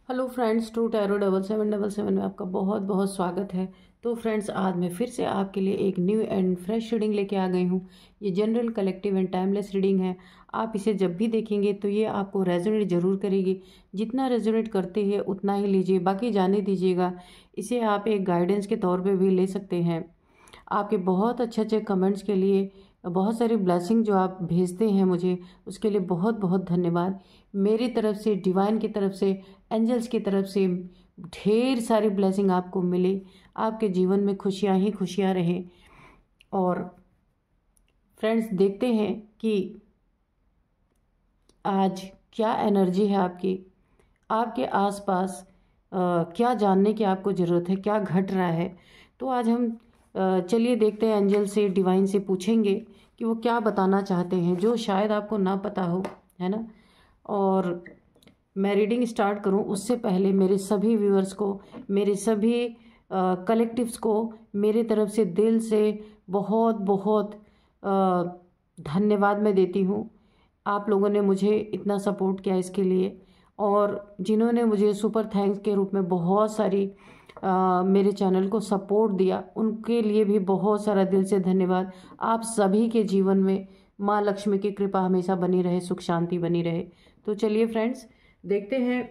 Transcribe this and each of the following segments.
Hello friends, true tarot 7777 में आपका बहुत बहुत स्वागत है। तो फ्रेंड्स, आज मैं फिर से आपके लिए एक न्यू एंड फ्रेश रीडिंग लेके आ गई हूँ। ये general, collective and timeless reading है। आप इसे जब भी देखेंगे तो ये आपको रेजोनेट जरूर करेगी। जितना रेजोनेट करती है उतना ही लीजिए, बाकी जाने दीजिएगा। इसे आप एक गाइडेंस के तौर पर भी ले सकते हैं। आपके बहुत अच्छे अच्छे कमेंट्स के लिए, बहुत सारी ब्लेसिंग जो आप भेजते हैं मुझे, उसके लिए बहुत बहुत धन्यवाद। मेरी तरफ से, डिवाइन की तरफ से, एंजल्स की तरफ से ढेर सारी ब्लेसिंग आपको मिले। आपके जीवन में खुशियाँ ही खुशियाँ रहें। और फ्रेंड्स, देखते हैं कि आज क्या एनर्जी है आपके आसपास। क्या जानने की आपको ज़रूरत है, क्या घट रहा है। तो आज हम चलिए देखते हैं, एंजल से, डिवाइन से पूछेंगे कि वो क्या बताना चाहते हैं, जो शायद आपको ना पता हो, है ना। और मैं रीडिंग स्टार्ट करूं उससे पहले मेरे सभी व्यूअर्स को, मेरे सभी कलेक्टिव्स को मेरी तरफ से दिल से बहुत बहुत धन्यवाद मैं देती हूँ। आप लोगों ने मुझे इतना सपोर्ट किया, इसके लिए। और जिन्होंने मुझे सुपर थैंक्स के रूप में बहुत सारी मेरे चैनल को सपोर्ट दिया, उनके लिए भी बहुत सारा दिल से धन्यवाद। आप सभी के जीवन में माँ लक्ष्मी की कृपा हमेशा बनी रहे, सुख शांति बनी रहे। तो चलिए फ्रेंड्स, देखते हैं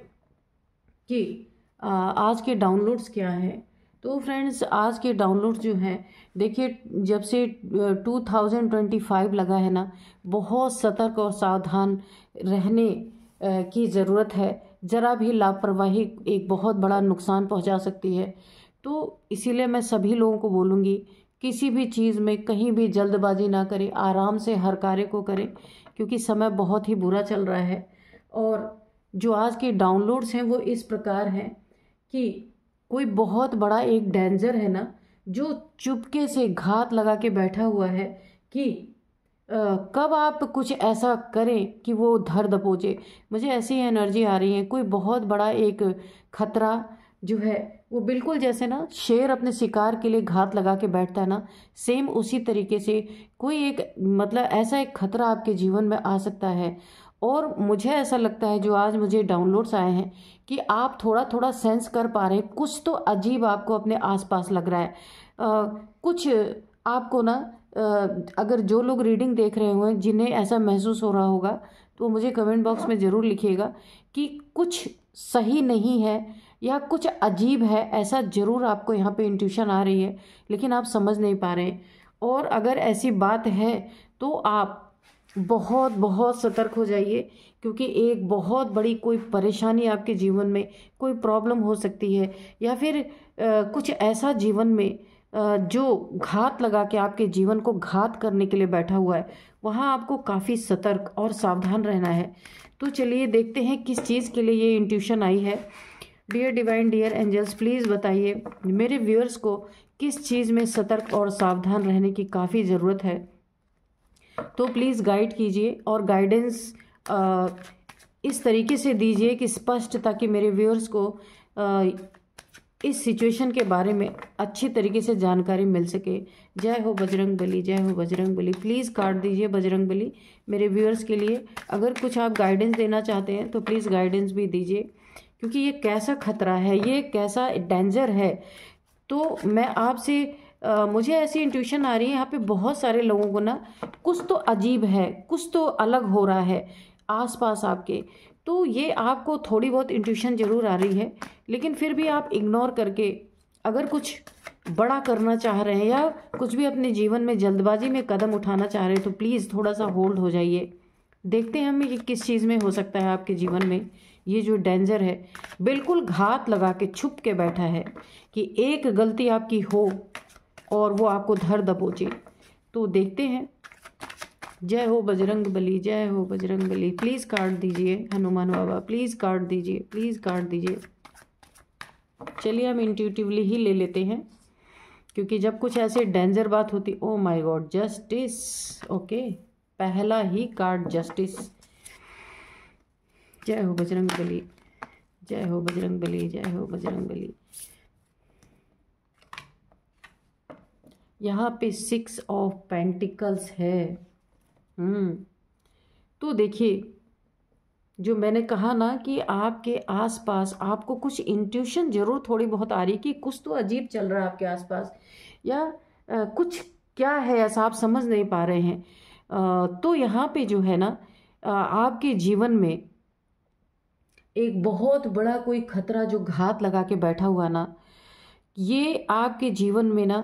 कि आज के डाउनलोड्स क्या हैं। तो फ्रेंड्स, आज के डाउनलोड्स जो हैं, देखिए, जब से 2025 लगा है ना, बहुत सतर्क और सावधान रहने की ज़रूरत है। ज़रा भी लापरवाही एक बहुत बड़ा नुकसान पहुंचा सकती है। तो इसीलिए मैं सभी लोगों को बोलूँगी, किसी भी चीज़ में कहीं भी जल्दबाजी ना करें, आराम से हर कार्य को करें, क्योंकि समय बहुत ही बुरा चल रहा है। और जो आज के डाउनलोड्स हैं वो इस प्रकार हैं कि कोई बहुत बड़ा एक डेंजर है ना, जो चुपके से घात लगा के बैठा हुआ है कि कब आप कुछ ऐसा करें कि वो धर दबोचे। मुझे ऐसी एनर्जी आ रही है, कोई बहुत बड़ा एक खतरा जो है, वो बिल्कुल जैसे ना शेर अपने शिकार के लिए घात लगा के बैठता है ना, सेम उसी तरीके से कोई एक, मतलब ऐसा एक खतरा आपके जीवन में आ सकता है। और मुझे ऐसा लगता है, जो आज मुझे डाउनलोड्स आए हैं, कि आप थोड़ा थोड़ा सेंस कर पा रहे हैं, कुछ तो अजीब आपको अपने आसपास लग रहा है। कुछ आपको ना, अगर जो लोग रीडिंग देख रहे हुए जिन्हें ऐसा महसूस हो रहा होगा, तो मुझे कमेंट बॉक्स में ज़रूर लिखिएगा कि कुछ सही नहीं है या कुछ अजीब है। ऐसा ज़रूर आपको यहाँ पे इंट्यूशन आ रही है, लेकिन आप समझ नहीं पा रहे हैं। और अगर ऐसी बात है तो आप बहुत बहुत सतर्क हो जाइए, क्योंकि एक बहुत बड़ी कोई परेशानी आपके जीवन में, कोई प्रॉब्लम हो सकती है, या फिर कुछ ऐसा जीवन में जो घात लगा के आपके जीवन को घात करने के लिए बैठा हुआ है। वहाँ आपको काफ़ी सतर्क और सावधान रहना है। तो चलिए देखते हैं किस चीज़ के लिए ये इंट्यूशन आई है। Dear divine, dear angels, please बताइए मेरे व्यूअर्स को किस चीज़ में सतर्क और सावधान रहने की काफ़ी ज़रूरत है। तो प्लीज़ गाइड कीजिए, और गाइडेंस इस तरीके से दीजिए कि स्पष्ट, ताकि मेरे व्यूअर्स को इस सिचुएशन के बारे में अच्छी तरीके से जानकारी मिल सके। जय हो बजरंग बली, जय हो बजरंग बली। प्लीज़ कार्ड दीजिए बजरंग बली मेरे व्यूअर्स के लिए। अगर कुछ आप गाइडेंस देना चाहते हैं तो प्लीज़ गाइडेंस भी दीजिए, क्योंकि ये कैसा खतरा है, ये कैसा डेंजर है। तो मैं आपसे, मुझे ऐसी इंट्यूशन आ रही है, यहाँ पे बहुत सारे लोगों को ना कुछ तो अजीब है, कुछ तो अलग हो रहा है आसपास आपके। तो ये आपको थोड़ी बहुत इंट्यूशन जरूर आ रही है, लेकिन फिर भी आप इग्नोर करके अगर कुछ बड़ा करना चाह रहे हैं या कुछ भी अपने जीवन में जल्दबाजी में कदम उठाना चाह रहे हैं, तो प्लीज़ थोड़ा सा होल्ड हो जाइए। देखते हैं हम ये किस चीज़ में हो सकता है आपके जीवन में। ये जो डेंजर है, बिल्कुल घात लगा के छुप के बैठा है कि एक गलती आपकी हो और वो आपको धर दबोचे। तो देखते हैं। जय हो बजरंग बली, जय हो बजरंग बली। प्लीज़ कार्ड दीजिए हनुमान बाबा, प्लीज़ कार्ड दीजिए, प्लीज़ कार्ड दीजिए। चलिए हम इंट्यूटिवली ही ले लेते हैं, क्योंकि जब कुछ ऐसे डेंजर बात होती। Oh my God, justice. Okay, पहला ही कार्ड जस्टिस। जय हो बजरंग बली, जय हो बजरंग बली, जय हो बजरंग बली। यहाँ पे 6 ऑफ पेंटिकल्स है। तो देखिए, जो मैंने कहा ना कि आपके आसपास आपको कुछ इंट्यूशन जरूर थोड़ी बहुत आ रही कि कुछ तो अजीब चल रहा है आपके आसपास, या कुछ क्या है ऐसा आप समझ नहीं पा रहे हैं। तो यहाँ पे जो है ना, आपके जीवन में एक बहुत बड़ा कोई खतरा जो घात लगा के बैठा हुआ ना, ये आपके जीवन में ना,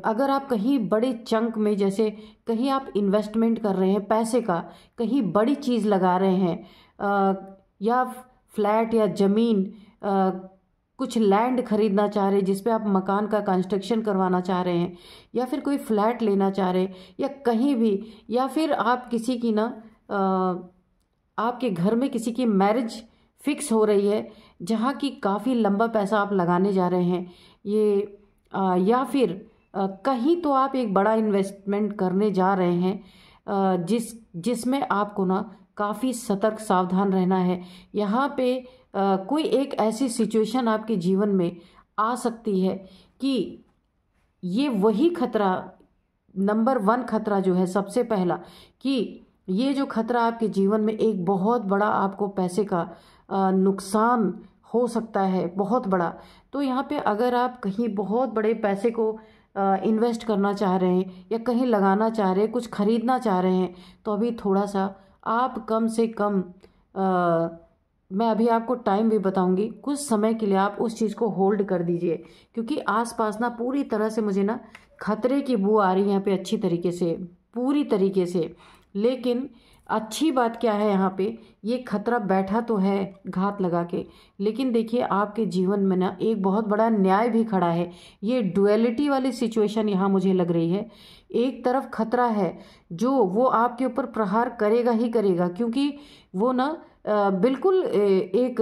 अगर आप कहीं बड़े चंक में, जैसे कहीं आप इन्वेस्टमेंट कर रहे हैं पैसे का, कहीं बड़ी चीज़ लगा रहे हैं, या फ्लैट या ज़मीन, कुछ लैंड खरीदना चाह रहे हैं जिस पे आप मकान का कंस्ट्रक्शन करवाना चाह रहे हैं, या फिर कोई फ्लैट लेना चाह रहे हैं, या कहीं भी, या फिर आप किसी की ना, आपके घर में किसी की मैरिज फिक्स हो रही है जहाँ की काफ़ी लंबा पैसा आप लगाने जा रहे हैं, ये या फिर कहीं तो आप एक बड़ा इन्वेस्टमेंट करने जा रहे हैं, जिसमें आपको ना काफ़ी सतर्क सावधान रहना है। यहाँ पे कोई एक ऐसी सिचुएशन आपके जीवन में आ सकती है कि ये वही खतरा, नंबर 1 खतरा जो है सबसे पहला, कि ये जो खतरा आपके जीवन में एक बहुत बड़ा आपको पैसे का नुकसान हो सकता है, बहुत बड़ा। तो यहाँ पे अगर आप कहीं बहुत बड़े पैसे को इन्वेस्ट करना चाह रहे हैं, या कहीं लगाना चाह रहे हैं, कुछ खरीदना चाह रहे हैं, तो अभी थोड़ा सा आप कम से कम, मैं अभी आपको टाइम भी बताऊंगी, कुछ समय के लिए आप उस चीज़ को होल्ड कर दीजिए, क्योंकि आसपास ना पूरी तरह से मुझे ना खतरे की बू आ रही है यहाँ पे, अच्छी तरीके से, पूरी तरीके से। लेकिन अच्छी बात क्या है, यहाँ पे ये खतरा बैठा तो है घात लगा के, लेकिन देखिए आपके जीवन में ना एक बहुत बड़ा न्याय भी खड़ा है। ये डुअलिटी वाली सिचुएशन यहाँ मुझे लग रही है। एक तरफ खतरा है जो वो आपके ऊपर प्रहार करेगा ही करेगा, क्योंकि वो ना बिल्कुल एक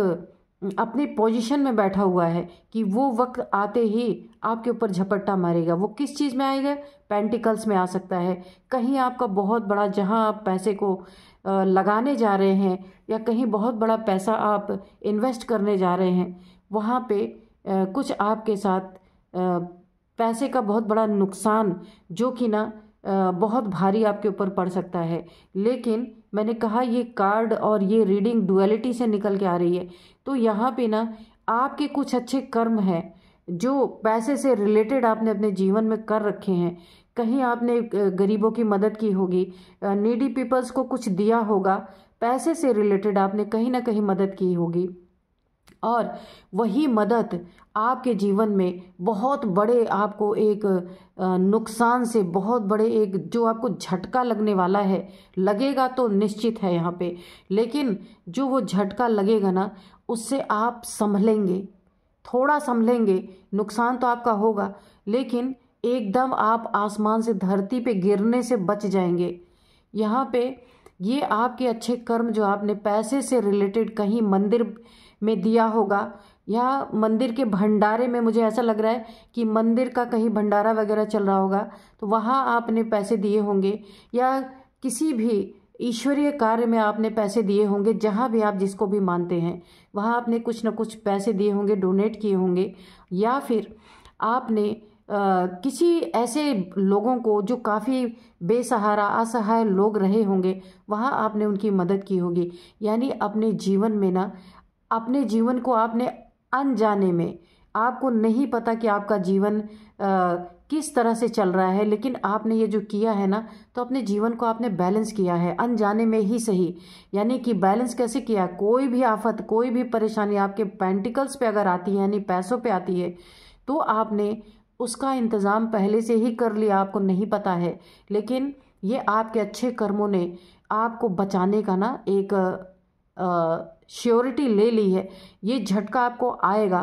अपनी पोजीशन में बैठा हुआ है कि वो वक्त आते ही आपके ऊपर झपट्टा मारेगा। वो किस चीज़ में आएगा? पेंटिकल्स में आ सकता है। कहीं आपका बहुत बड़ा, जहां आप पैसे को लगाने जा रहे हैं, या कहीं बहुत बड़ा पैसा आप इन्वेस्ट करने जा रहे हैं, वहाँ पे कुछ आपके साथ पैसे का बहुत बड़ा नुकसान, जो कि ना बहुत भारी आपके ऊपर पड़ सकता है। लेकिन मैंने कहा ये कार्ड और ये रीडिंग डुअलिटी से निकल के आ रही है, तो यहाँ पे ना आपके कुछ अच्छे कर्म हैं जो पैसे से रिलेटेड आपने अपने जीवन में कर रखे हैं। कहीं आपने गरीबों की मदद की होगी, नीडी पीपल्स को कुछ दिया होगा, पैसे से रिलेटेड आपने कहीं ना कहीं मदद की होगी, और वही मदद आपके जीवन में बहुत बड़े, आपको एक नुकसान से, बहुत बड़े एक जो आपको झटका लगने वाला है, लगेगा तो निश्चित है यहाँ पे, लेकिन जो वो झटका लगेगा ना, उससे आप संभलेंगे, थोड़ा संभलेंगे। नुकसान तो आपका होगा, लेकिन एकदम आप आसमान से धरती पे गिरने से बच जाएंगे। यहाँ पे ये आपके अच्छे कर्म जो आपने पैसे से रिलेटेड कहीं मंदिर में दिया होगा, या मंदिर के भंडारे में, मुझे ऐसा लग रहा है कि मंदिर का कहीं भंडारा वगैरह चल रहा होगा, तो वहाँ आपने पैसे दिए होंगे, या किसी भी ईश्वरीय कार्य में आपने पैसे दिए होंगे, जहाँ भी आप जिसको भी मानते हैं वहाँ आपने कुछ न कुछ पैसे दिए होंगे, डोनेट किए होंगे, या फिर आपने किसी ऐसे लोगों को जो काफ़ी बेसहारा, असहाय लोग रहे होंगे, वहाँ आपने उनकी मदद की होगी। यानी अपने जीवन में ना, अपने जीवन को आपने अनजाने में, आपको नहीं पता कि आपका जीवन किस तरह से चल रहा है, लेकिन आपने ये जो किया है ना, तो अपने जीवन को आपने बैलेंस किया है, अनजाने में ही सही। यानी कि बैलेंस कैसे किया? कोई भी आफत, कोई भी परेशानी आपके पेंटिकल्स पे अगर आती है, यानी पैसों पे आती है, तो आपने उसका इंतज़ाम पहले से ही कर लिया, आपको नहीं पता है, लेकिन ये आपके अच्छे कर्मों ने आपको बचाने का ना एक श्योरिटी ले ली है। ये झटका आपको आएगा,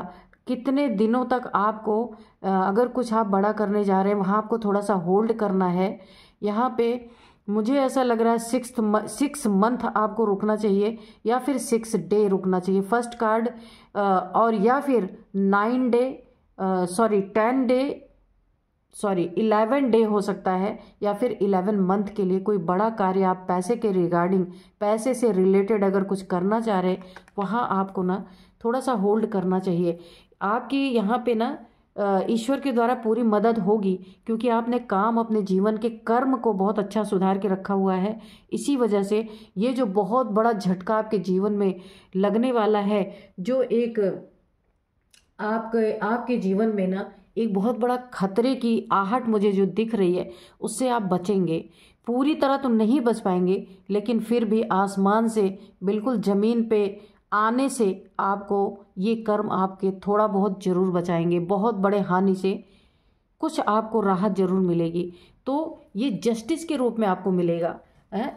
कितने दिनों तक आपको, अगर कुछ आप बड़ा करने जा रहे हैं, वहाँ आपको थोड़ा सा होल्ड करना है। यहाँ पे मुझे ऐसा लग रहा है 6 मंथ आपको रुकना चाहिए, या फिर 6 डे रुकना चाहिए फर्स्ट कार्ड, और या फिर 10 डे 11 डे हो सकता है, या फिर 11 मंथ के लिए कोई बड़ा कार्य आप पैसे के रिगार्डिंग, पैसे से रिलेटेड अगर कुछ करना चाह रहे, वहाँ आपको ना थोड़ा सा होल्ड करना चाहिए। आपकी यहाँ पे ना ईश्वर के द्वारा पूरी मदद होगी, क्योंकि आपने काम, अपने जीवन के कर्म को बहुत अच्छा सुधार के रखा हुआ है। इसी वजह से ये जो बहुत बड़ा झटका आपके जीवन में लगने वाला है, जो एक आपके जीवन में ना एक बहुत बड़ा खतरे की आहट मुझे जो दिख रही है, उससे आप बचेंगे। पूरी तरह तो नहीं बच पाएंगे, लेकिन फिर भी आसमान से बिल्कुल ज़मीन पे आने से आपको ये कर्म आपके थोड़ा बहुत ज़रूर बचाएंगे। बहुत बड़े हानि से कुछ आपको राहत ज़रूर मिलेगी। तो ये जस्टिस के रूप में आपको मिलेगा,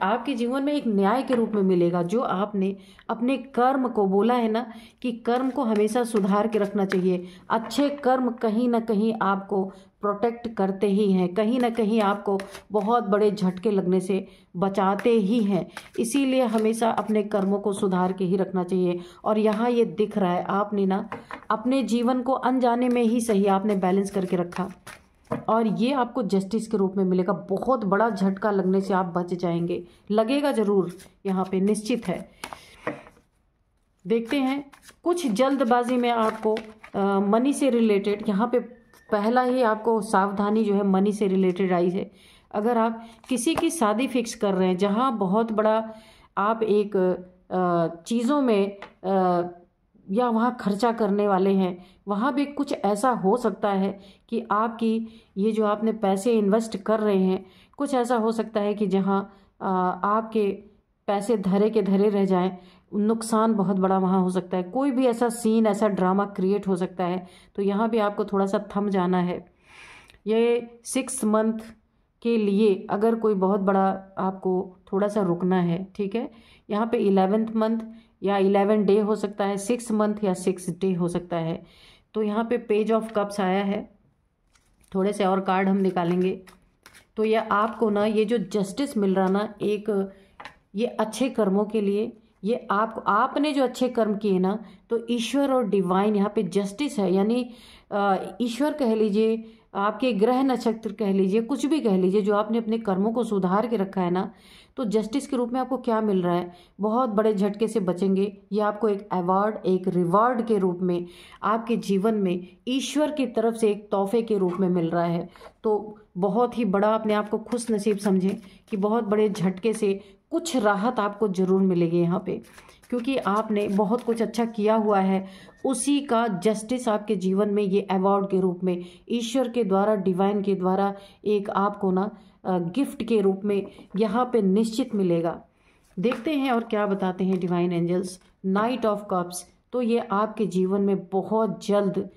आपके जीवन में एक न्याय के रूप में मिलेगा। जो आपने अपने कर्म को बोला है ना कि कर्म को हमेशा सुधार के रखना चाहिए। अच्छे कर्म कहीं ना कहीं आपको प्रोटेक्ट करते ही हैं, कहीं ना कहीं आपको बहुत बड़े झटके लगने से बचाते ही हैं। इसीलिए हमेशा अपने कर्मों को सुधार के ही रखना चाहिए। और यहाँ ये दिख रहा है, आपने ना अपने जीवन को अनजाने में ही सही आपने बैलेंस करके रखा, और ये आपको जस्टिस के रूप में मिलेगा। बहुत बड़ा झटका लगने से आप बच जाएंगे, लगेगा ज़रूर, यहाँ पे निश्चित है। देखते हैं, कुछ जल्दबाजी में आपको मनी से रिलेटेड, यहाँ पे पहला ही आपको सावधानी जो है मनी से रिलेटेड आई है। अगर आप किसी की शादी फिक्स कर रहे हैं, जहाँ बहुत बड़ा आप एक चीज़ों में या वहाँ खर्चा करने वाले हैं, वहाँ भी कुछ ऐसा हो सकता है कि आपकी ये जो आपने पैसे इन्वेस्ट कर रहे हैं, कुछ ऐसा हो सकता है कि जहाँ आपके पैसे धरे के धरे रह जाएं, नुकसान बहुत बड़ा वहाँ हो सकता है। कोई भी ऐसा सीन, ऐसा ड्रामा क्रिएट हो सकता है। तो यहाँ भी आपको थोड़ा सा थम जाना है। ये 6 मंथ के लिए अगर कोई बहुत बड़ा आपको थोड़ा सा रुकना है, ठीक है। यहाँ पे 11th मंथ या 11 डे हो सकता है, 6 मंथ या 6 डे हो सकता है। तो यहाँ पे पेज ऑफ कप्स आया है। थोड़े से और कार्ड हम निकालेंगे। तो ये आपको ना ये जो जस्टिस मिल रहा ना, एक ये अच्छे कर्मों के लिए, ये आपने जो अच्छे कर्म किए ना, तो ईश्वर और डिवाइन यहाँ पे जस्टिस है। यानी ईश्वर कह लीजिए, आपके ग्रह नक्षत्र कह लीजिए, कुछ भी कह लीजिए, जो आपने अपने कर्मों को सुधार के रखा है ना, तो जस्टिस के रूप में आपको क्या मिल रहा है, बहुत बड़े झटके से बचेंगे। ये आपको एक अवार्ड, एक रिवार्ड के रूप में आपके जीवन में ईश्वर की तरफ से एक तोहफे के रूप में मिल रहा है। तो बहुत ही बड़ा अपने आप को खुश नसीब समझें कि बहुत बड़े झटके से कुछ राहत आपको ज़रूर मिलेगी यहाँ पे, क्योंकि आपने बहुत कुछ अच्छा किया हुआ है। उसी का जस्टिस आपके जीवन में ये अवार्ड के रूप में ईश्वर के द्वारा, डिवाइन के द्वारा एक आपको ना गिफ्ट के रूप में यहाँ पे निश्चित मिलेगा। देखते हैं और क्या बताते हैं divine angels. Knight of cups, तो ये आपके जीवन में बहुत जल्द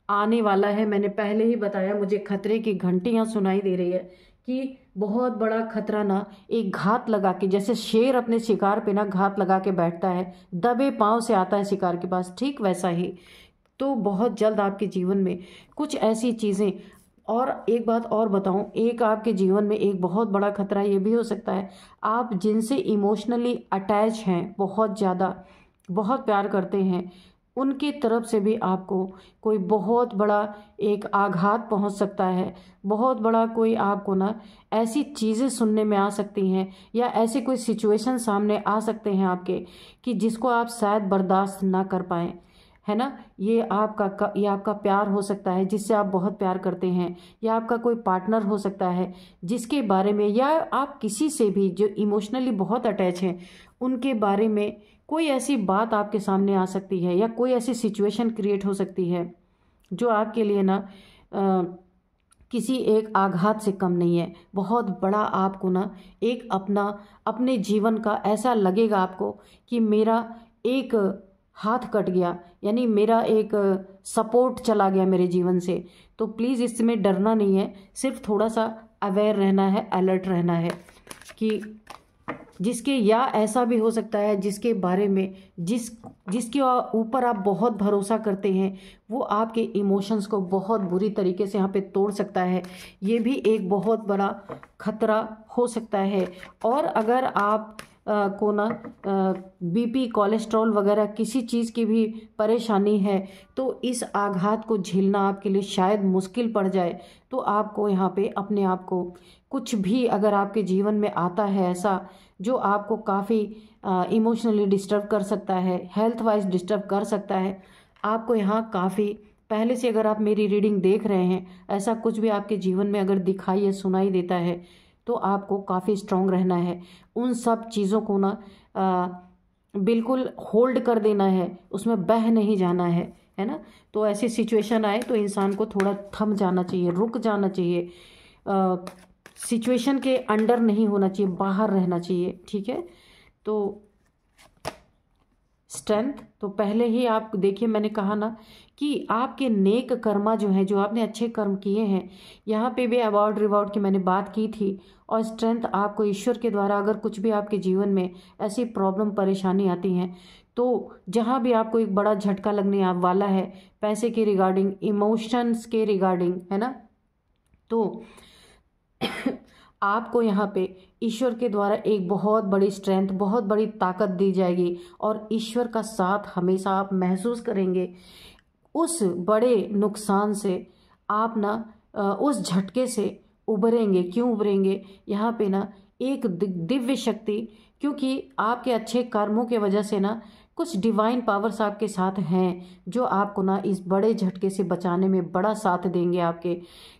आने वाला है। मैंने पहले ही बताया, मुझे खतरे की घंटियाँ सुनाई दे रही है कि बहुत बड़ा खतरा ना एक घात लगा के, जैसे शेर अपने शिकार पे ना घात लगा के बैठता है, दबे पांव से आता है शिकार के पास, ठीक वैसा ही। तो बहुत जल्द आपके जीवन में कुछ ऐसी चीज़ें। और एक बात और बताऊं, एक आपके जीवन में एक बहुत बड़ा खतरा ये भी हो सकता है, आप जिनसे इमोशनली अटैच हैं, बहुत ज़्यादा, बहुत प्यार करते हैं, उनकी तरफ से भी आपको कोई बहुत बड़ा एक आघात पहुंच सकता है। बहुत बड़ा कोई आपको ना ऐसी चीज़ें सुनने में आ सकती हैं, या ऐसे कोई सिचुएशन सामने आ सकते हैं आपके, कि जिसको आप शायद बर्दाश्त ना कर पाएँ, है ना। ये आपका प्यार हो सकता है, जिससे आप बहुत प्यार करते हैं, या आपका कोई पार्टनर हो सकता है जिसके बारे में, या आप किसी से भी जो इमोशनली बहुत अटैच हैं, उनके बारे में कोई ऐसी बात आपके सामने आ सकती है, या कोई ऐसी सिचुएशन क्रिएट हो सकती है जो आपके लिए ना किसी एक आघात से कम नहीं है। बहुत बड़ा आपको ना एक अपने जीवन का ऐसा लगेगा आपको कि मेरा एक हाथ कट गया, यानी मेरा एक सपोर्ट चला गया मेरे जीवन से। तो प्लीज़ इसमें डरना नहीं है, सिर्फ थोड़ा सा अवेयर रहना है, अलर्ट रहना है कि जिसके, या ऐसा भी हो सकता है जिसके बारे में जिसके ऊपर आप बहुत भरोसा करते हैं, वो आपके इमोशंस को बहुत बुरी तरीके से यहाँ पे तोड़ सकता है। ये भी एक बहुत बड़ा खतरा हो सकता है। और अगर आप को ना बीपी, कोलेस्ट्रॉल वगैरह किसी चीज़ की भी परेशानी है, तो इस आघात को झेलना आपके लिए शायद मुश्किल पड़ जाए। तो आपको यहाँ पे अपने आप को, कुछ भी अगर आपके जीवन में आता है ऐसा जो आपको काफ़ी इमोशनली डिस्टर्ब कर सकता है, हेल्थ वाइज डिस्टर्ब कर सकता है, आपको यहाँ काफ़ी पहले से अगर आप मेरी रीडिंग देख रहे हैं, ऐसा कुछ भी आपके जीवन में अगर दिखाई या सुनाई देता है, तो आपको काफ़ी स्ट्रांग रहना है। उन सब चीज़ों को ना बिल्कुल होल्ड कर देना है, उसमें बह नहीं जाना है ना। तो ऐसी सिचुएशन आए तो इंसान को थोड़ा थम जाना चाहिए, रुक जाना चाहिए, सिचुएशन के अंडर नहीं होना चाहिए, बाहर रहना चाहिए, ठीक है। तो स्ट्रेंथ तो पहले ही आप देखिए, मैंने कहा ना कि आपके नेक कर्मा जो है, जो आपने अच्छे कर्म किए हैं, यहाँ पे भी अवार्ड रिवॉर्ड की मैंने बात की थी। और स्ट्रेंथ आपको ईश्वर के द्वारा, अगर कुछ भी आपके जीवन में ऐसी प्रॉब्लम परेशानी आती हैं, तो जहाँ भी आपको एक बड़ा झटका लगने वाला है, पैसे के रिगार्डिंग, इमोशंस के रिगार्डिंग, है ना, तो आपको यहाँ पे ईश्वर के द्वारा एक बहुत बड़ी स्ट्रेंथ, बहुत बड़ी ताकत दी जाएगी और ईश्वर का साथ हमेशा आप महसूस करेंगे। उस बड़े नुकसान से आप ना उस झटके से उभरेंगे। क्यों उभरेंगे? यहाँ पे ना एक दिव्य शक्ति, क्योंकि आपके अच्छे कर्मों के वजह से ना कुछ डिवाइन पावर्स आपके साथ हैं, जो आपको ना इस बड़े झटके से बचाने में बड़ा साथ देंगे आपके।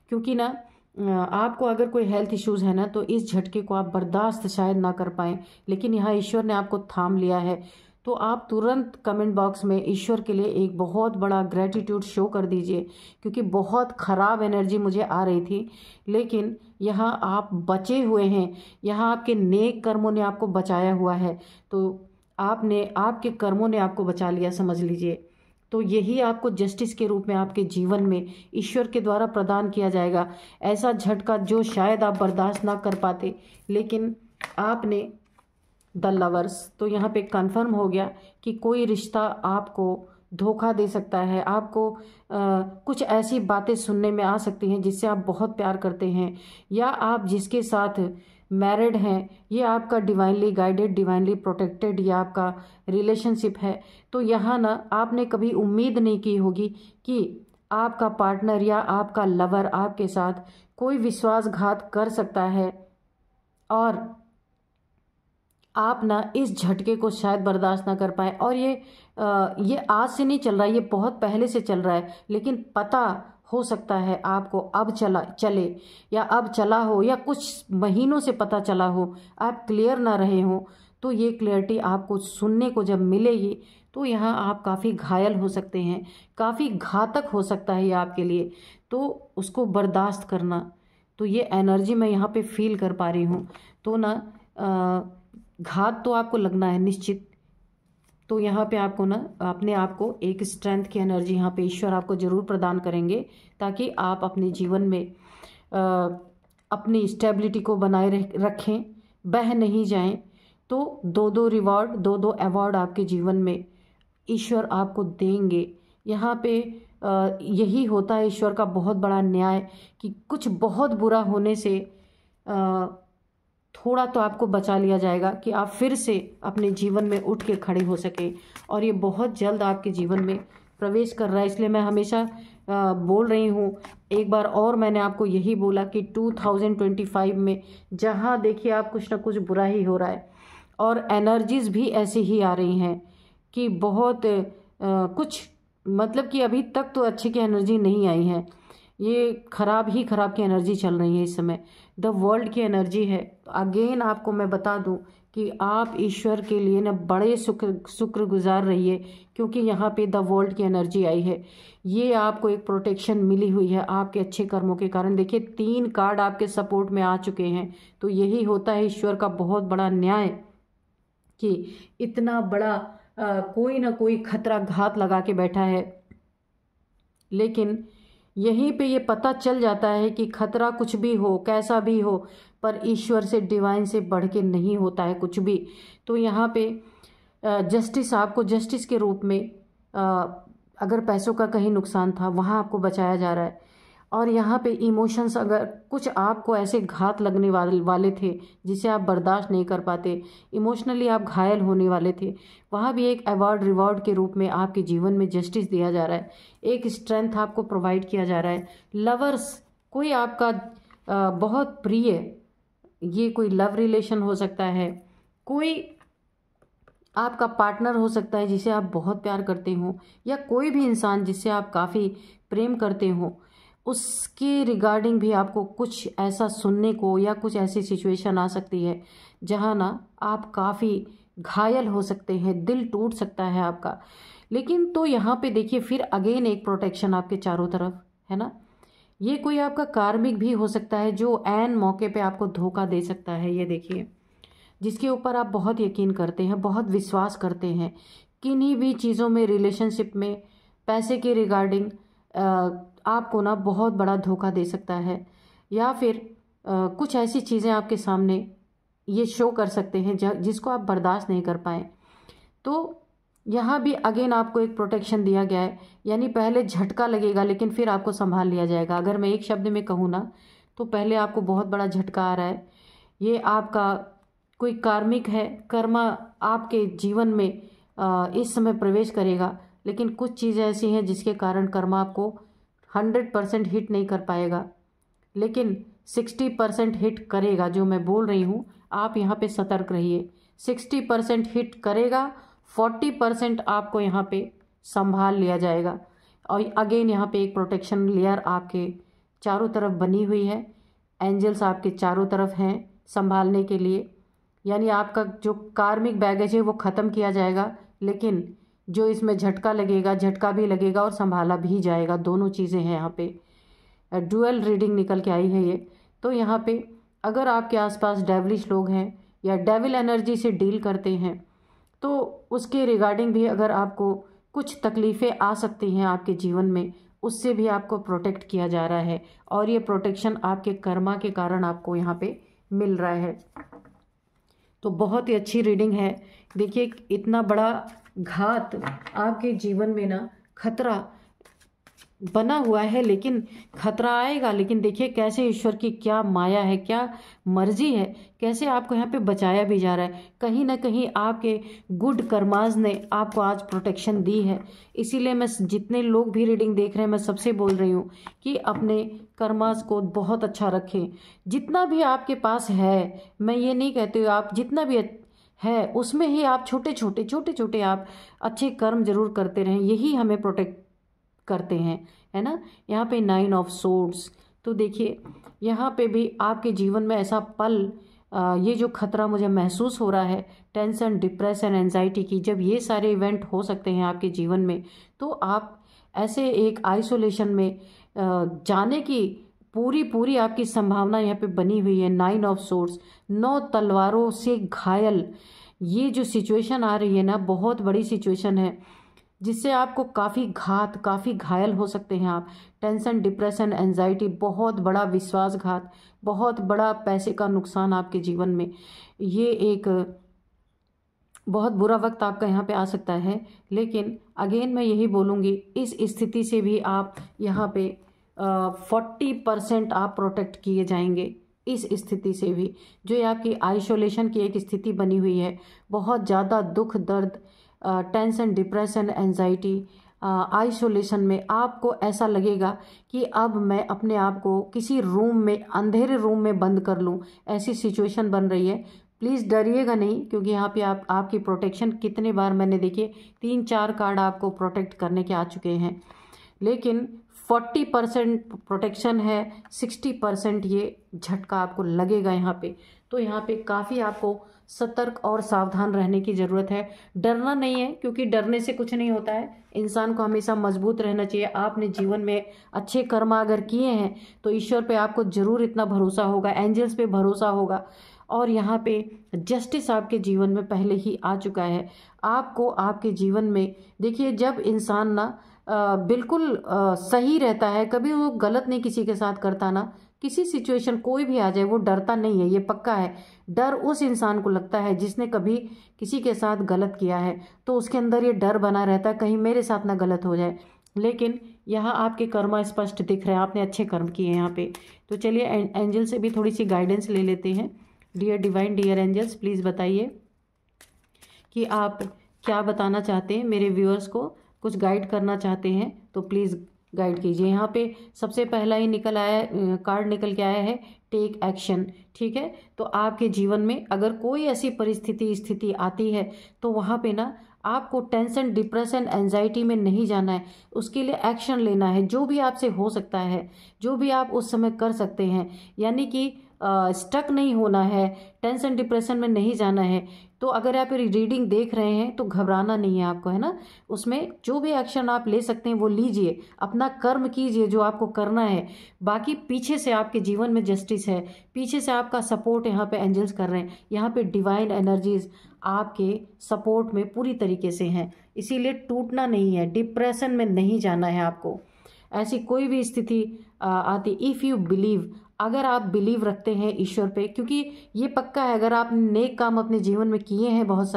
क्योंकि ना आपको अगर कोई हेल्थ इश्यूज है ना, तो इस झटके को आप बर्दाश्त शायद ना कर पाएँ, लेकिन यहाँ ईश्वर ने आपको थाम लिया है। तो आप तुरंत कमेंट बॉक्स में ईश्वर के लिए एक बहुत बड़ा ग्रेटिट्यूड शो कर दीजिए, क्योंकि बहुत ख़राब एनर्जी मुझे आ रही थी, लेकिन यहाँ आप बचे हुए हैं। यहाँ आपके नेक कर्मों ने आपको बचाया हुआ है, तो आपके कर्मों ने आपको बचा लिया, समझ लीजिए। तो यही आपको जस्टिस के रूप में आपके जीवन में ईश्वर के द्वारा प्रदान किया जाएगा। ऐसा झटका जो शायद आप बर्दाश्त ना कर पाते, लेकिन आपने द लवर्स, तो यहाँ पे कंफर्म हो गया कि कोई रिश्ता आपको धोखा दे सकता है। आपको कुछ ऐसी बातें सुनने में आ सकती हैं जिससे आप बहुत प्यार करते हैं, या आप जिसके साथ मैरिड हैं, ये आपका डिवाइनली गाइडेड, डिवाइनली प्रोटेक्टेड ये आपका रिलेशनशिप है। तो यहाँ ना आपने कभी उम्मीद नहीं की होगी कि आपका पार्टनर या आपका लवर आपके साथ कोई विश्वासघात कर सकता है, और आप ना इस झटके को शायद बर्दाश्त ना कर पाए। और ये आज से नहीं चल रहा है, ये बहुत पहले से चल रहा है, लेकिन पता हो सकता है आपको अब चले, या अब चला हो, या कुछ महीनों से पता चला हो, आप क्लियर ना रहे हो। तो ये क्लियरिटी आपको सुनने को जब मिलेगी, तो यहाँ आप काफ़ी घायल हो सकते हैं, काफ़ी घातक हो सकता है ये आपके लिए। तो उसको बर्दाश्त करना, तो ये एनर्जी मैं यहाँ पे फील कर पा रही हूँ। तो ना घात तो आपको लगना है निश्चित। तो यहाँ पे आपको ना अपने आप को एक स्ट्रेंथ की एनर्जी यहाँ पे ईश्वर आपको ज़रूर प्रदान करेंगे, ताकि आप अपने जीवन में अपनी स्टेबिलिटी को बनाए रखें, बह नहीं जाएं। तो दो दो अवार्ड आपके जीवन में ईश्वर आपको देंगे। यहाँ पे यही होता है ईश्वर का बहुत बड़ा न्याय, कि कुछ बहुत बुरा होने से थोड़ा तो आपको बचा लिया जाएगा, कि आप फिर से अपने जीवन में उठ के खड़े हो सके। और ये बहुत जल्द आपके जीवन में प्रवेश कर रहा है। इसलिए मैं हमेशा बोल रही हूँ, एक बार और मैंने आपको यही बोला कि 2025 में जहाँ देखिए आप कुछ ना कुछ बुरा ही हो रहा है, और एनर्जीज भी ऐसी ही आ रही हैं कि बहुत कुछ, मतलब कि अभी तक तो अच्छे की एनर्जी नहीं आई है, ये खराब की एनर्जी चल रही है इस समय। द वर्ल्ड की एनर्जी है। अगेन आपको मैं बता दूं कि आप ईश्वर के लिए ना बड़े शुक्रगुजार रहिए, क्योंकि यहाँ पे द वर्ल्ड की एनर्जी आई है। ये आपको एक प्रोटेक्शन मिली हुई है आपके अच्छे कर्मों के कारण। देखिए 3 कार्ड आपके सपोर्ट में आ चुके हैं। तो यही होता है ईश्वर का बहुत बड़ा न्याय, कि इतना बड़ा कोई ना कोई खतरा घात लगा के बैठा है, लेकिन यहीं पे ये पता चल जाता है कि खतरा कुछ भी हो, कैसा भी हो, पर ईश्वर से, डिवाइन से बढ़ के नहीं होता है कुछ भी। तो यहाँ पे जस्टिस, आपको जस्टिस के रूप में अगर पैसों का कहीं नुकसान था, वहाँ आपको बचाया जा रहा है। और यहाँ पे इमोशंस, अगर कुछ आपको ऐसे घात लगने वाले थे जिसे आप बर्दाश्त नहीं कर पाते, इमोशनली आप घायल होने वाले थे, वहाँ भी एक अवार्ड रिवॉर्ड के रूप में आपके जीवन में जस्टिस दिया जा रहा है, एक स्ट्रेंथ आपको प्रोवाइड किया जा रहा है। लवर्स, कोई आपका बहुत प्रिय, ये कोई लव रिलेशन हो सकता है, कोई आपका पार्टनर हो सकता है जिसे आप बहुत प्यार करते हो, या कोई भी इंसान जिससे आप काफ़ी प्रेम करते हो, उसके रिगार्डिंग भी आपको कुछ ऐसा सुनने को या कुछ ऐसी सिचुएशन आ सकती है जहाँ ना आप काफ़ी घायल हो सकते हैं, दिल टूट सकता है आपका। लेकिन तो यहाँ पे देखिए फिर अगेन एक प्रोटेक्शन आपके चारों तरफ है ना। ये कोई आपका कार्मिक भी हो सकता है जो ऐन मौके पे आपको धोखा दे सकता है। ये देखिए, जिसके ऊपर आप बहुत यकीन करते हैं, बहुत विश्वास करते हैं, किन्हीं भी चीज़ों में, रिलेशनशिप में, पैसे के रिगार्डिंग आपको ना बहुत बड़ा धोखा दे सकता है, या फिर कुछ ऐसी चीज़ें आपके सामने ये शो कर सकते हैं जिसको आप बर्दाश्त नहीं कर पाए। तो यहाँ भी अगेन आपको एक प्रोटेक्शन दिया गया है, यानी पहले झटका लगेगा लेकिन फिर आपको संभाल लिया जाएगा। अगर मैं एक शब्द में कहूँ ना, तो पहले आपको बहुत बड़ा झटका आ रहा है। ये आपका कोई कार्मिक है, कर्मा आपके जीवन में इस समय प्रवेश करेगा, लेकिन कुछ चीज़ें ऐसी हैं जिसके कारण कर्मा आपको 100% हिट नहीं कर पाएगा, लेकिन 60% हिट करेगा। जो मैं बोल रही हूँ, आप यहाँ पे सतर्क रहिए। 60% हिट करेगा, 40% आपको यहाँ पे संभाल लिया जाएगा। और अगेन यहाँ पे एक प्रोटेक्शन लेयर आपके चारों तरफ बनी हुई है। एंजल्स आपके चारों तरफ हैं संभालने के लिए, यानी आपका जो कार्मिक बैगेज है वो ख़त्म किया जाएगा, लेकिन जो इसमें झटका लगेगा, झटका भी लगेगा और संभाला भी जाएगा। दोनों चीज़ें हैं यहाँ पे। डुअल रीडिंग निकल के आई है ये। तो यहाँ पे अगर आपके आसपास डेविलिश लोग हैं या डेविल एनर्जी से डील करते हैं, तो उसके रिगार्डिंग भी अगर आपको कुछ तकलीफ़ें आ सकती हैं आपके जीवन में, उससे भी आपको प्रोटेक्ट किया जा रहा है। और ये प्रोटेक्शन आपके कर्मा के कारण आपको यहाँ पे मिल रहा है। तो बहुत ही अच्छी रीडिंग है। देखिए, इतना बड़ा घात आपके जीवन में ना खतरा बना हुआ है, लेकिन खतरा आएगा, लेकिन देखिए कैसे ईश्वर की क्या माया है, क्या मर्जी है, कैसे आपको यहाँ पे बचाया भी जा रहा है। कहीं ना कहीं आपके गुड कर्माज ने आपको आज प्रोटेक्शन दी है। इसीलिए मैं जितने लोग भी रीडिंग देख रहे हैं, मैं सबसे बोल रही हूँ कि अपने कर्माज को बहुत अच्छा रखें। जितना भी आपके पास है, मैं ये नहीं कहती हूँ, आप जितना भी है उसमें ही आप छोटे छोटे आप अच्छे कर्म जरूर करते रहें। यही हमें प्रोटेक्ट करते हैं, है ना। यहाँ पे 9 ऑफ सोर्ड्स। तो देखिए यहाँ पे भी आपके जीवन में ऐसा पल, ये जो खतरा मुझे महसूस हो रहा है, टेंशन, डिप्रेशन, एंजाइटी की, जब ये सारे इवेंट हो सकते हैं आपके जीवन में, तो आप ऐसे एक आइसोलेशन में जाने की पूरी आपकी संभावना यहाँ पे बनी हुई है। 9 ऑफ सोर्ड्स, 9 तलवारों से घायल, ये जो सिचुएशन आ रही है ना, बहुत बड़ी सिचुएशन है जिससे आपको काफ़ी घायल हो सकते हैं आप। टेंशन, डिप्रेशन, एंजाइटी, बहुत बड़ा विश्वासघात, बहुत बड़ा पैसे का नुकसान आपके जीवन में, ये एक बहुत बुरा वक्त आपका यहाँ पे आ सकता है। लेकिन अगेन मैं यही बोलूँगी, इस स्थिति से भी आप यहाँ पे 40% आप प्रोटेक्ट किए जाएंगे। इस स्थिति से भी, जो ये आपकी आइसोलेशन की एक स्थिति बनी हुई है, बहुत ज़्यादा दुख, दर्द, टेंशन, डिप्रेशन, एंजाइटी, आइसोलेशन में आपको ऐसा लगेगा कि अब मैं अपने आप को किसी रूम में, अंधेरे रूम में बंद कर लूं, ऐसी सिचुएशन बन रही है। प्लीज़ डरिएगा नहीं, क्योंकि यहाँ पे आपकी प्रोटेक्शन, कितने बार मैंने देखिए 3-4 कार्ड आपको प्रोटेक्ट करने के आ चुके हैं, लेकिन 40% प्रोटेक्शन है, 60% ये झटका आपको लगेगा यहाँ पे। तो यहाँ पे काफ़ी आपको सतर्क और सावधान रहने की ज़रूरत है। डरना नहीं है, क्योंकि डरने से कुछ नहीं होता है। इंसान को हमेशा मजबूत रहना चाहिए। आपने जीवन में अच्छे कर्म अगर किए हैं तो ईश्वर पे आपको ज़रूर इतना भरोसा होगा, एंजल्स पे भरोसा होगा, और यहाँ पे जस्टिस आपके जीवन में पहले ही आ चुका है। आपको आपके जीवन में देखिए, जब इंसान ना बिल्कुल सही रहता है, कभी वो गलत नहीं किसी के साथ करता ना, किसी सिचुएशन कोई भी आ जाए वो डरता नहीं है, ये पक्का है। डर उस इंसान को लगता है जिसने कभी किसी के साथ गलत किया है, तो उसके अंदर ये डर बना रहता है कहीं मेरे साथ ना गलत हो जाए। लेकिन यहाँ आपके कर्म स्पष्ट दिख रहे हैं, आपने अच्छे कर्म किए हैं यहाँ पे। तो चलिए एंजल से भी थोड़ी सी गाइडेंस ले लेते हैं। Dear divine, dear angels, please बताइए कि आप क्या बताना चाहते हैं मेरे व्यूअर्स को, कुछ गाइड करना चाहते हैं तो प्लीज़ गाइड कीजिए। यहाँ पे सबसे पहला ही निकल आया कार्ड निकल के आया है टेक एक्शन। ठीक है, तो आपके जीवन में अगर कोई ऐसी परिस्थिति स्थिति आती है तो वहाँ पे ना आपको टेंशन डिप्रेशन एंजाइटी में नहीं जाना है, उसके लिए एक्शन लेना है। जो भी आपसे हो सकता है, जो भी आप उस समय कर सकते हैं, यानी कि स्टक नहीं होना है, टेंशन डिप्रेशन में नहीं जाना है। तो अगर आप रीडिंग देख रहे हैं तो घबराना नहीं है आपको, है ना। उसमें जो भी एक्शन आप ले सकते हैं वो लीजिए, अपना कर्म कीजिए जो आपको करना है। बाकी पीछे से आपके जीवन में जस्टिस है, पीछे से आपका सपोर्ट यहाँ पे एंजल्स कर रहे हैं, यहाँ पे डिवाइन एनर्जीज आपके सपोर्ट में पूरी तरीके से हैं। इसीलिए टूटना नहीं है, डिप्रेशन में नहीं जाना है आपको। ऐसी कोई भी स्थिति आती, इफ़ यू बिलीव, अगर आप बिलीव रखते हैं ईश्वर पे, क्योंकि ये पक्का है अगर आप नेक काम अपने जीवन में किए हैं, बहुत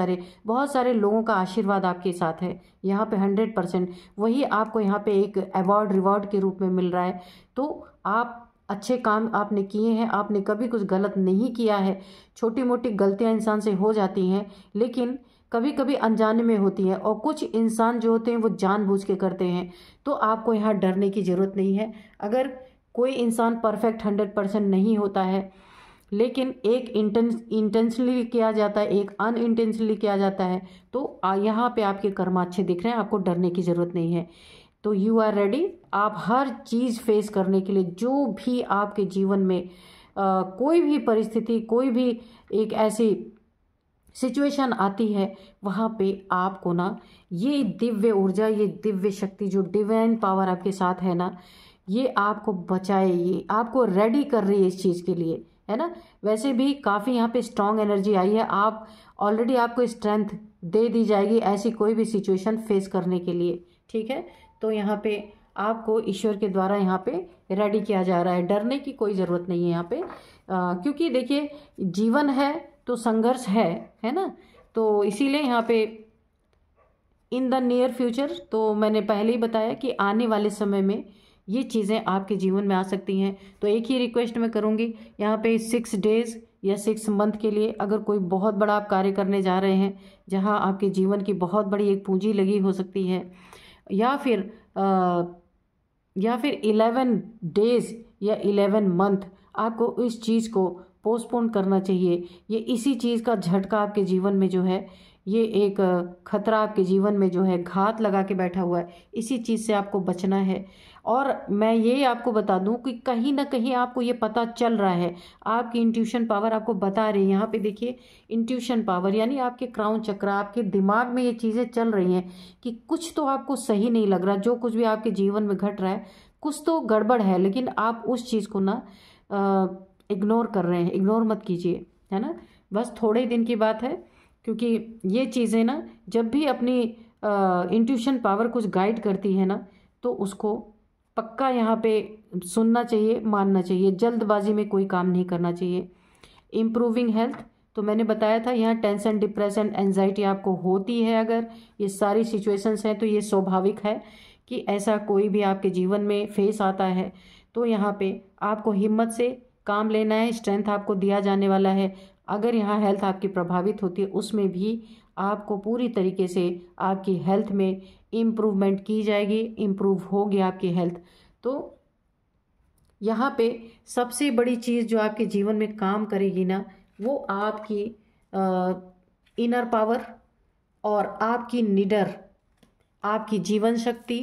सारे लोगों का आशीर्वाद आपके साथ है यहाँ पे 100%, वही आपको यहाँ पे एक अवार्ड रिवॉर्ड के रूप में मिल रहा है। तो आप अच्छे काम आपने किए हैं, आपने कभी कुछ गलत नहीं किया है। छोटी मोटी गलतियाँ इंसान से हो जाती हैं, लेकिन कभी कभी अनजाने में होती है, और कुछ इंसान जो होते हैं वो जानबूझ के करते हैं। तो आपको यहाँ डरने की ज़रूरत नहीं है। अगर कोई इंसान परफेक्ट 100% नहीं होता है, लेकिन एक इंटेंशनली किया जाता है, एक अनइंटेंशनली किया जाता है, तो यहाँ पे आपके कर्म अच्छे दिख रहे हैं, आपको डरने की ज़रूरत नहीं है। तो यू आर रेडी, आप हर चीज़ फेस करने के लिए, जो भी आपके जीवन में कोई भी परिस्थिति, कोई भी एक ऐसी सिचुएशन आती है, वहाँ पे आपको ना ये दिव्य ऊर्जा, ये दिव्य शक्ति, जो डिवाइन पावर आपके साथ है ना, ये आपको बचाए, ये आपको रेडी कर रही है इस चीज़ के लिए, है ना। वैसे भी काफ़ी यहाँ पे स्ट्रांग एनर्जी आई है, आप ऑलरेडी आपको स्ट्रेंथ दे दी जाएगी ऐसी कोई भी सिचुएशन फेस करने के लिए। ठीक है, तो यहाँ पे आपको ईश्वर के द्वारा यहाँ पे रेडी किया जा रहा है, डरने की कोई ज़रूरत नहीं है यहाँ पे। क्योंकि देखिए जीवन है तो संघर्ष है ना। तो इसीलिए यहाँ पे इन द नियर फ्यूचर, तो मैंने पहले ही बताया कि आने वाले समय में ये चीज़ें आपके जीवन में आ सकती हैं। तो एक ही रिक्वेस्ट मैं करूँगी, यहाँ पे 6 डेज या 6 मंथ के लिए अगर कोई बहुत बड़ा आप कार्य करने जा रहे हैं, जहाँ आपके जीवन की बहुत बड़ी एक पूंजी लगी हो सकती है, या फिर 11 डेज या 11 मंथ आपको इस चीज़ को पोस्टपोन करना चाहिए। ये इसी चीज़ का झटका आपके जीवन में जो है, ये एक खतरा आपके जीवन में जो है घात लगा के बैठा हुआ है, इसी चीज़ से आपको बचना है। और मैं ये आपको बता दूं कि कहीं ना कहीं आपको ये पता चल रहा है, आपकी इंट्यूशन पावर आपको बता रही है। यहाँ पे देखिए इंट्यूशन पावर, यानी आपके क्राउन चक्र, आपके दिमाग में ये चीज़ें चल रही हैं कि कुछ तो आपको सही नहीं लग रहा, जो कुछ भी आपके जीवन में घट रहा है कुछ तो गड़बड़ है, लेकिन आप उस चीज़ को ना इग्नोर कर रहे हैं। इग्नोर मत कीजिए, है ना। बस थोड़े दिन की बात है, क्योंकि ये चीज़ें ना जब भी अपनी इंट्यूशन पावर कुछ गाइड करती है ना, तो उसको पक्का यहाँ पे सुनना चाहिए, मानना चाहिए। जल्दबाजी में कोई काम नहीं करना चाहिए। इम्प्रूविंग हेल्थ, तो मैंने बताया था यहाँ टेंशन डिप्रेशन एंजाइटी आपको होती है, अगर ये सारी सिचुएशंस हैं तो ये स्वाभाविक है कि ऐसा कोई भी आपके जीवन में फेस आता है। तो यहाँ पे आपको हिम्मत से काम लेना है, स्ट्रेंथ आपको दिया जाने वाला है। अगर यहाँ हेल्थ आपकी प्रभावित होती है, उसमें भी आपको पूरी तरीके से आपकी हेल्थ में इम्प्रूवमेंट की जाएगी, इम्प्रूव होगी आपकी हेल्थ। तो यहाँ पे सबसे बड़ी चीज़ जो आपके जीवन में काम करेगी ना, वो आपकी इनर पावर और आपकी निडर, आपकी जीवन शक्ति,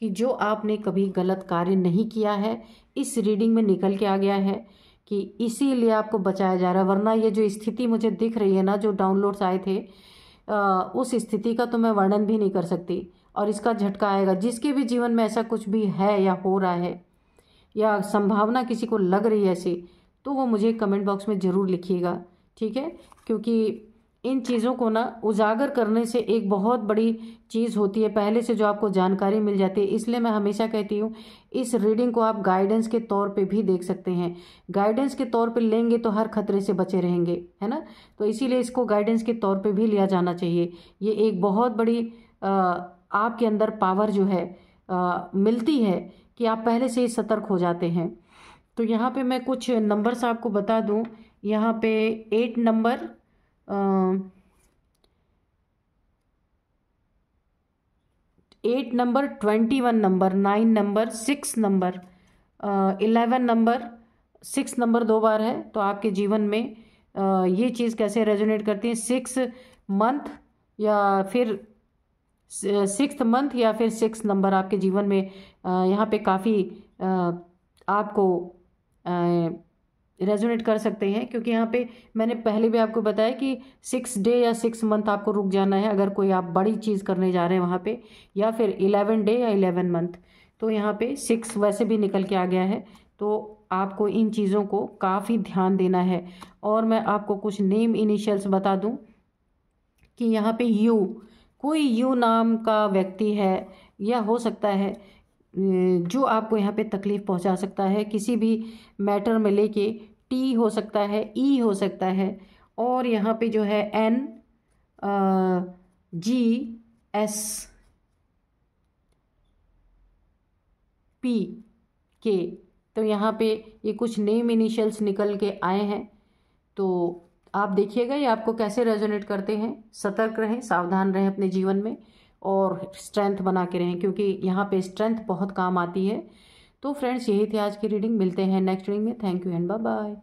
कि जो आपने कभी गलत कार्य नहीं किया है, इस रीडिंग में निकल के आ गया है कि इसीलिए आपको बचाया जा रहा है। वरना ये जो स्थिति मुझे दिख रही है ना, जो डाउनलोड्स आए थे, उस स्थिति का तो मैं वर्णन भी नहीं कर सकती, और इसका झटका आएगा। जिसके भी जीवन में ऐसा कुछ भी है या हो रहा है, या संभावना किसी को लग रही है ऐसी, तो वो मुझे कमेंट बॉक्स में ज़रूर लिखिएगा, ठीक है। क्योंकि इन चीज़ों को ना उजागर करने से एक बहुत बड़ी चीज़ होती है, पहले से जो आपको जानकारी मिल जाती है। इसलिए मैं हमेशा कहती हूँ इस रीडिंग को आप गाइडेंस के तौर पे भी देख सकते हैं। गाइडेंस के तौर पे लेंगे तो हर खतरे से बचे रहेंगे, है ना। तो इसीलिए इसको गाइडेंस के तौर पे भी लिया जाना चाहिए। ये एक बहुत बड़ी आपके अंदर पावर जो है मिलती है कि आप पहले से ही सतर्क हो जाते हैं। तो यहाँ पे मैं कुछ नंबर्स आपको बता दूँ। यहाँ पे 8 number, 8 8 number, 21 number, 9 number, 6 number, 11 number, 6 number 2 बार है। तो आपके जीवन में ये चीज़ कैसे रेजोनेट करती है? 6 मंथ या फिर 6th मंथ या फिर 6 नंबर आपके जीवन में यहाँ पे काफ़ी आपको रेजोनेट कर सकते हैं, क्योंकि यहाँ पे मैंने पहले भी आपको बताया कि 6 डे या 6 मंथ आपको रुक जाना है अगर कोई आप बड़ी चीज़ करने जा रहे हैं वहाँ पे, या फिर 11 डे या 11 मंथ। तो यहाँ पे 6 वैसे भी निकल के आ गया है। तो आपको इन चीज़ों को काफ़ी ध्यान देना है। और मैं आपको कुछ नेम इनिशियल्स बता दूं कि यहाँ पे यू, कोई यू नाम का व्यक्ति है या हो सकता है जो आपको यहाँ पे तकलीफ़ पहुँचा सकता है किसी भी मैटर में लेके। टी हो सकता है, ई हो सकता है, और यहाँ पे जो है एन, जी, एस, पी, के। तो यहाँ पे ये कुछ नेम इनिशियल्स निकल के आए हैं। तो आप देखिएगा ये आपको कैसे रेजोनेट करते हैं। सतर्क रहें, सावधान रहें अपने जीवन में, और स्ट्रेंथ बना के रहें, क्योंकि यहाँ पे स्ट्रेंथ बहुत काम आती है। तो फ्रेंड्स, यही थी आज की रीडिंग। मिलते हैं नेक्स्ट रीडिंग में। Thank you and bye bye.